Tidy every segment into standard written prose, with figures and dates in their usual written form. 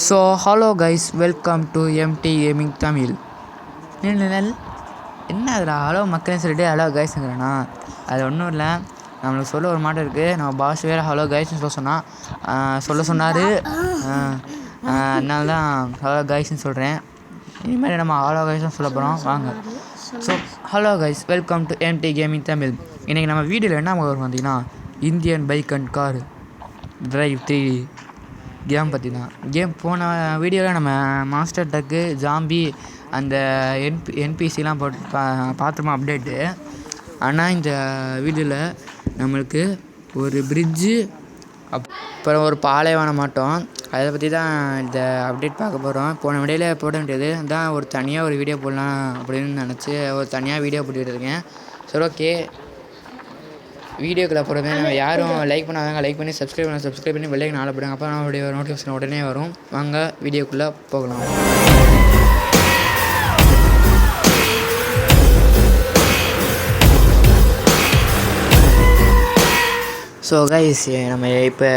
So hello guys, welcome to M T gaming Tamil. என்ன அதில் hello மக்கள்னு சொல்லிட்டு ஹலோ கைஸ்ங்கிறேண்ணா? அது ஒன்றும் இல்லை, நம்மளுக்கு சொல்ல ஒரு மாட்டம் இருக்குது. நம்ம பாஸ் வேறு ஹலோ கைஸ்ன்னு சொல்ல சொன்னார். அதனால தான் ஹலோ கைஸ்ன்னு சொல்கிறேன். இனிமேல் நம்ம ஹலோ கைஸ்ன்னு சொல்ல போகிறோம் வாங்க. So hello guys, welcome to M T gaming Tamil. இன்றைக்கி நம்ம வீடியோவில் என்ன வரும் பார்த்தீங்கன்னா, Indian bike and car drive 3 game பற்றி தான். கேம் போன வீடியோவில் நம்ம மாஸ்டர் டக்கு ஜாம்பி அந்த என்பிசிலாம் போட்டு பார்த்துருமா அப்டேட்டு. ஆனால் இந்த வீடியோவில் நம்மளுக்கு ஒரு பிரிட்ஜு அப்புறம் ஒரு பாலைவனம் மாட்டோம், அதை பற்றி தான் இந்த அப்டேட் பார்க்க போகிறோம். போன வீடியோவில் போட வேண்டியது தான் ஒரு தனியாக ஒரு வீடியோ போடலாம் அப்படின்னு நினச்சி ஒரு தனியாக வீடியோ போட்டுக்கிட்டு இருக்கேன். சரி, ஓகே. வீடியோக்குள்ளே போகிறது நம்ம யாரும் லைக் பண்ணாதாங்க, லைக் பண்ணி சப்ஸ்கிரைப் பண்ணி பெல்லைக்கு நாளை போடுங்க. அப்போ நம்மளுடைய நோட்டிஃபிகேஷன் உடனே வரும். வாங்க வீடியோக்குள்ளே போகலாம். ஸோ கைஸ், நம்ம இப்போ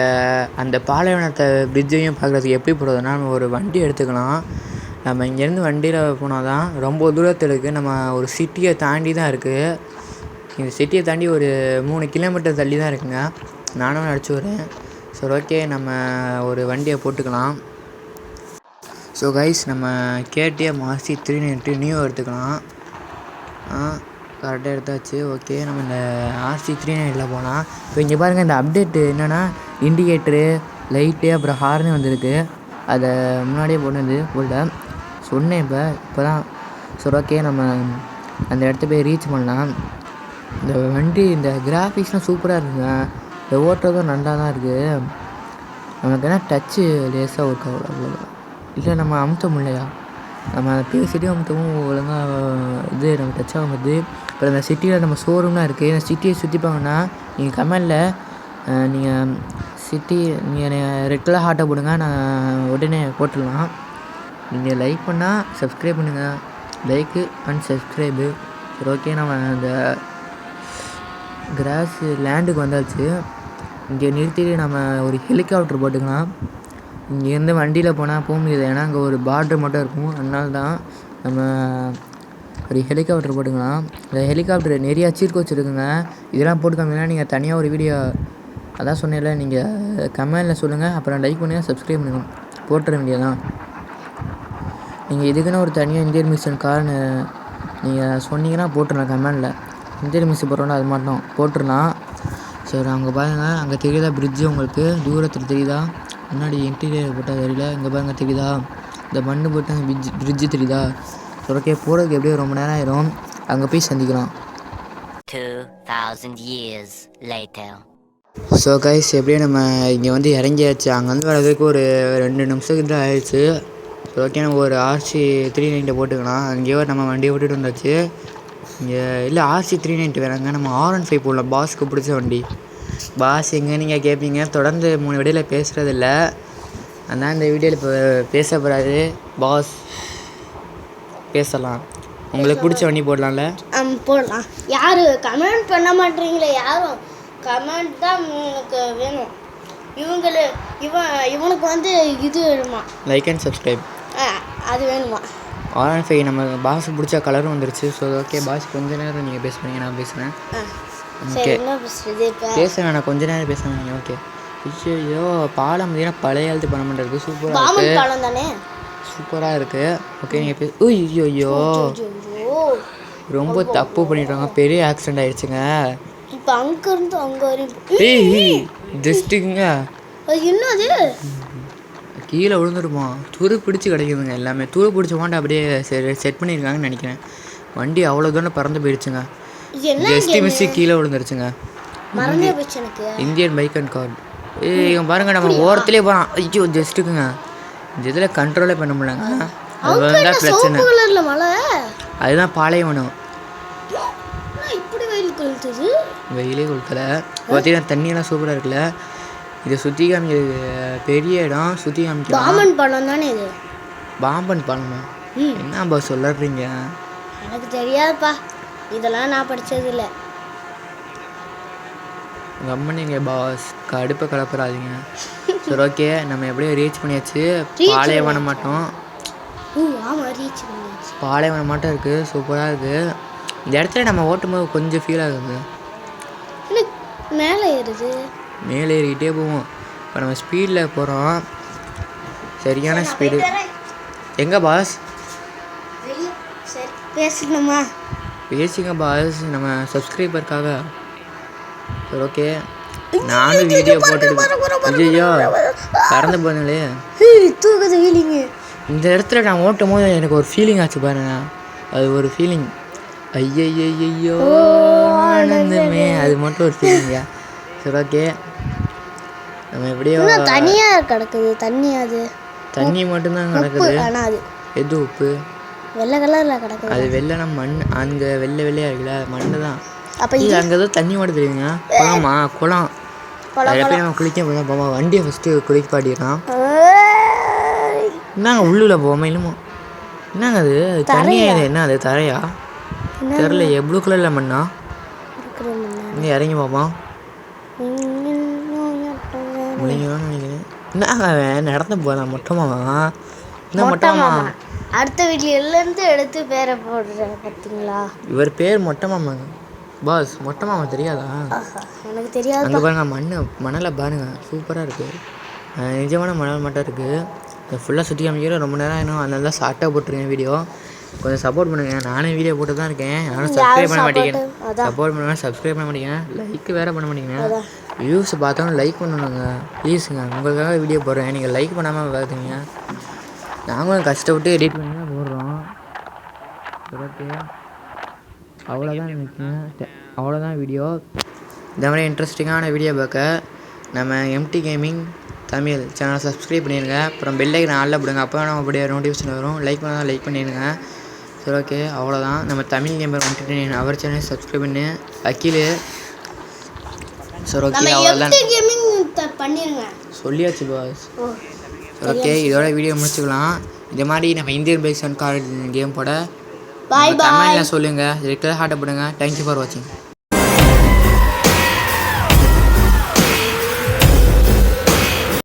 அந்த பாலைவனத்தை பிரிட்ஜையும் பார்க்குறதுக்கு எப்படி போகிறதுனா, நம்ம ஒரு வண்டி எடுத்துக்கலாம். நம்ம இங்கேருந்து வண்டியில் போனால் தான் ரொம்ப தூரத்தில் இருக்குது. நம்ம ஒரு சிட்டியை தாண்டி தான் இருக்குது. இந்த சிட்டியை தாண்டி ஒரு 3 கிலோமீட்டர் தள்ளி தான் இருக்குங்க. நானும் அடிச்சு வரேன். சரி, ஓகே. நம்ம ஒரு வண்டியை போட்டுக்கலாம். ஸோ கைஸ், நம்ம KTM RC 390 நியூ எடுத்துக்கலாம். கரெக்டாக எடுத்தாச்சு. ஓகே, நம்ம இந்த RC 390 போகலாம். இப்போ இங்கே பாருங்கள், இந்த அப்டேட்டு என்னென்னா இண்டிகேட்டரு, லைட்டு, அப்புறம் ஹார்னு வந்திருக்கு. அதை முன்னாடியே போடல சொன்னேன். இப்போ தான். சரி, ஓகே. நம்ம அந்த இடத்த போய் ரீச் பண்ணலாம். இந்த வண்டி இந்த கிராஃபிக்ஸ்லாம் சூப்பராக இருக்குங்க. இந்த ஓட்டுறதும் நல்லா தான் இருக்குது. நமக்கு என்ன டச்சு லேஸாக ஒர்க் ஆகல, அவ்வளோதான். இல்லை, நம்ம அமுத்த முடியலையா? நம்ம பேசிட்டே அமுத்தவும் ஒழுங்காக இது நம்ம டச் ஆகும்போது. இப்போ இந்த சிட்டியில் நம்ம ஷோரூம்லாம் இருக்குது. இந்த சிட்டியை சுற்றிப்பாங்கன்னா நீங்கள் கமெண்டில் நீங்கள் சிட்டி நீங்கள் ரெட் கலர் ஹார்ட்டை போடுங்க, நான் உடனே போட்டுடலாம். நீங்கள் லைக் பண்ணால் சப்ஸ்கிரைப் பண்ணுங்கள். Like and subscribe. சரி, ஓகே. நம்ம அந்த கிராஸ் லேண்டுக்கு வந்தாச்சு. இங்கே நிறுத்திட்டு நம்ம ஒரு ஹெலிகாப்டர் போட்டுக்கலாம். இங்கேருந்து வண்டியில் போனால் போக முடியாது, ஏன்னா அங்கே ஒரு பார்டர் மட்டும் இருக்கும். அதனால தான் நம்ம ஒரு ஹெலிகாப்டர் போட்டுக்கலாம். இந்த ஹெலிகாப்டர் நிறையா சீர்க்கு வச்சுருக்குங்க. இதெல்லாம் போட்டு காமிங்கன்னா நீங்கள் தனியாக ஒரு வீடியோ, அதான் சொன்னேன்ல, நீங்கள் கமெண்டில் சொல்லுங்கள், அப்புறம் லைக் பண்ணுங்கள், சப்ஸ்கிரைப் பண்ணுங்கள், போட்டுற வேண்டியதான். நீங்கள் இதுக்குன்னு ஒரு தனியாக இந்தியன் மிஷன் கார்னு நீங்கள் சொன்னீங்கன்னா போட்டுடலாம். கமெண்டில் இந்தியன் மிஷன் போடுறோம்ல, அது மட்டும் போட்டுடலாம். சரி, அங்கே பாருங்கள், அங்கே தெரியுதா பிரிட்ஜு? உங்களுக்கு தூரத்தில் தெரியுதா? முன்னாடி இன்டீரியர் போட்டால் தெரியல. இங்கே பாருங்கள், தெரியுதா? இந்த மண்ணு போட்டு அந்த பிரிட்ஜு தெரியுதா? சரி, ஓகே. போகிறதுக்கு எப்படியும் ரொம்ப நேரம் ஆயிரும். அங்கே போய் சந்திக்கலாம். 2000 years later. ஸோ கைஸ், எப்படியும் நம்ம இங்கே வந்து இறங்கியாச்சு. அங்கேருந்து வரதுக்கு ஒரு 2 நிமிஷத்துக்கு தான் ஆயிடுச்சு. ஸோ ஓகே, நம்ம ஒரு RC 390 போட்டுக்கலாம். அங்கேயோ நம்ம வண்டியை விட்டுட்டு வந்தாச்சு. இங்கே இல்லை, RC 390 வேணாங்க, நம்ம R15 போடலாம். பாஸுக்கு பிடிச்ச வண்டி. பாஸ் எங்கே நீங்கள் கேட்பீங்க, தொடர்ந்து 3 வீடியோவில் பேசுகிறதில்ல. அதனால் இந்த வீடியோவில் இப்போ பேச போகிறாரு. பாஸ் பேசலாம். உங்களுக்கு பிடிச்ச வண்டி போடலாம்ல? போடலாம். யாரும் கமெண்ட் பண்ண மாட்டீங்களே, யாரும் கமெண்ட் தான் எனக்கு வேணும். இவனுக்கு வந்து இது வேணுமா, லைக் அண்ட் சப்ஸ்கிரைப், அது வேணுமா? R15 நம்ம பாஸுக்கு பிடிச்ச கலரும் வந்துருச்சு. ஸோ ஓகே, பாஸ் கொஞ்ச நேரம் நீங்கள் பேசுகிறீங்க, நான் பேசுகிறேன். ஓகே, பேச வேணாம், கொஞ்ச நேரம் பேச வேணாம். ஓகே. ஐயோ, பாலம் பார்த்தீங்கன்னா பழைய காலத்து பணம் பண்ணுறது சூப்பராக இருக்குது. சூப்பராக இருக்குது. ஓகே, நீங்கள் ஐயோ ரொம்ப தப்பு பண்ணிட்டாங்க. பெரிய ஆக்சிடென்ட் ஆயிடுச்சுங்க. இப்போ அங்கேருந்து அங்கே வரையும் ஜஸ்ட்டுங்க என்னது கீழே விழுந்துருமா? துரு பிடிச்சி கிடைக்குதுங்க. எல்லாமே துரு பிடிச்ச மாட்டேன் அப்படியே செட் பண்ணியிருக்காங்கன்னு நினைக்கிறேன். வண்டி அவ்வளோ தூரம் பறந்து போயிடுச்சுங்க. ஜஸ்ட் மிஸ்ஸு கீழே விழுந்துருச்சுங்க. Indian bike and car. இங்கே பாருங்க, நம்ம ஓரத்துலேயே போகிறோம். ஐயோ, ஜஸ்ட்டுக்குங்க இந்த இதில் கண்ட்ரோலே பண்ண முடியலங்க. அது தான் பிரச்சனை. அதுதான் பாலைவனம். வெயிலே கொளுத்தலை. பார்த்தீங்கன்னா தண்ணியெல்லாம் சூப்பராக இருக்குல்ல. இதை சுற்றி காமிக்கிறது பெரிய இடம். சுற்றி காமிக்கலாம். பாம்பன் பாலம் தானே இது? பாம்பன் பாலமா? என்னப்பா சொல்லுறீங்க? எனக்கு தெரியாதுப்பா, இதெல்லாம் நான் படித்ததில்லை. கம்மனிங்க பாஸ், கடுப்பை கலப்புறாதீங்க. சரி ஓகே நம்ம எப்படியோ ரீச் பண்ணியாச்சு. பாலைவனம் மட்டும் ஆமாம் ரீச் பண்ணியாச்சு. பாலைவனம் மட்டும் இருக்குது. சூப்பராக இருக்குது. இந்த இடத்துல நம்ம ஓட்டும்போது கொஞ்சம் ஃபீல் ஆகுது. மேலே ஏறுது. மேலே ஏறிக்கிட்டே போவோம். இப்போ நம்ம ஸ்பீடில் போகிறோம். சரியான ஸ்பீடு. எங்கே பாஸ்? சரி பேசணுமா? பேசிங்க பாஸ், நம்ம சப்ஸ்கிரைபருக்காக. சரி ஓகே, நானும் வீடியோ போட்டு ஐயோ பறந்து போனே தூக்குது ஃபீலிங்கு. இந்த இடத்துல நான் ஓட்டும் போது எனக்கு ஒரு ஃபீலிங் ஆச்சு பாருங்க. அது ஒரு ஃபீலிங். ஐயோ ஆனந்தமே, அது மட்டும் ஒரு ஃபீலிங்கா. சரி ஓகே, நம்ம எப்படியோ தனியாக கிடக்குது தண்ணி. அது தண்ணி மட்டும்தான் கிடக்குது. ஆனால் அது எது உப்பு? வெள்ளை கலரில் கிடக்குது. அது வெள்ளைனா மண். அங்கே வெள்ளையாக இருக்குல்ல மண்ணு தான். அப்போ அங்கே ஏதோ தண்ணி மட்டும் தெரியுங்க. குளமா? குளம். எப்பயும் நம்ம குளிக்க போவோம். வண்டியை ஃபஸ்ட்டு குளிப்பாட்டிடலாம். என்னங்க உள்ளுல போகாம இல்லமோ? என்னங்க அது தண்ணியா? இது என்ன அது தரையா? தெரில. ப்ளூ கலரில் மண்ணா? இங்கே இறங்கி பார்ப்போம். முடிங்களான்னு நினைக்கிறேன். என்னங்க அவன் நடந்து போகிறான். மொட்டமாவா? என்ன மொட்டமாமா? அடுத்த வீட்லேருந்து எடுத்து பேரை போடுறேன் பார்த்தீங்களா? இவர் பேர் மொட்டமாமாங்க பாஸ். மொட்டமாமா தெரியாதா? எனக்கு தெரியாது. அங்கே பாருங்க மணலை பாருங்க, சூப்பராக இருக்குது. நிஜமான மணல் மட்டும் இருக்குது. இதை ஃபுல்லாக சுற்றி காமிக்கிற ரொம்ப நேரம் ஆகிடும். அதனால தான் ஷார்ட்டாக போட்டிருக்கேன் வீடியோ. கொஞ்சம் சப்போர்ட் பண்ணுங்கள். நானே வீடியோ போட்டு தான் இருக்கேன். யாரும் சப்ஸ்கிரைப் பண்ண மாட்டேங்கிறேன். சப்போர்ட் பண்ணுவேன், சப்ஸ்கிரைப் பண்ண மாட்டேங்கிறேன். லைக் வேறு பண்ண மாட்டேங்கிறேன். வியூஸ் பார்த்தாலும் லைக் பண்ணணுங்க ப்ளீஸுங்க. உங்களுக்காக வீடியோ போடுறேன், நீங்கள் லைக் பண்ணாமல் பார்த்துங்க. நாங்களும் கஷ்டப்பட்டு எடிட் பண்ணி தான் போடுறோம். ஓகே, அவ்வளோதான் நினைக்கிறேன். அவ்வளோதான் வீடியோ. இந்த மாதிரி இன்ட்ரெஸ்டிங்கான வீடியோ பார்க்க நம்ம எம்டி கேமிங் தமிழ் சேனலை சப்ஸ்கிரைப் பண்ணிடுங்க. அப்புறம் பெல் ஐக்கன் ஆல்ல போடுங்க. அப்போ நம்ம அப்படியே நோட்டிஃபிகேஷன் வரும். லைக் பண்ணால் லைக் பண்ணிடுங்க. சரி ஓகே, அவ்வளோதான். நம்ம தமிழ் கேமர் வந்துட்டு அவர் சேனலை சப்ஸ்கிரைப் பண்ணி அக்கீழ். சரி ஓகே, அவ்வளோதான் பண்ணிடுங்க. சொல்லியாச்சு பாஸ். சரி ஓகே, இதோட வீடியோ முடிச்சுக்கலாம். இதே மாதிரி நம்ம Indian bikes and car game போட தமிழில் சொல்லுங்கள். இதுக்கு ஹார்ட்டை போடுங்க. தேங்க்யூ ஃபார் வாட்சிங்.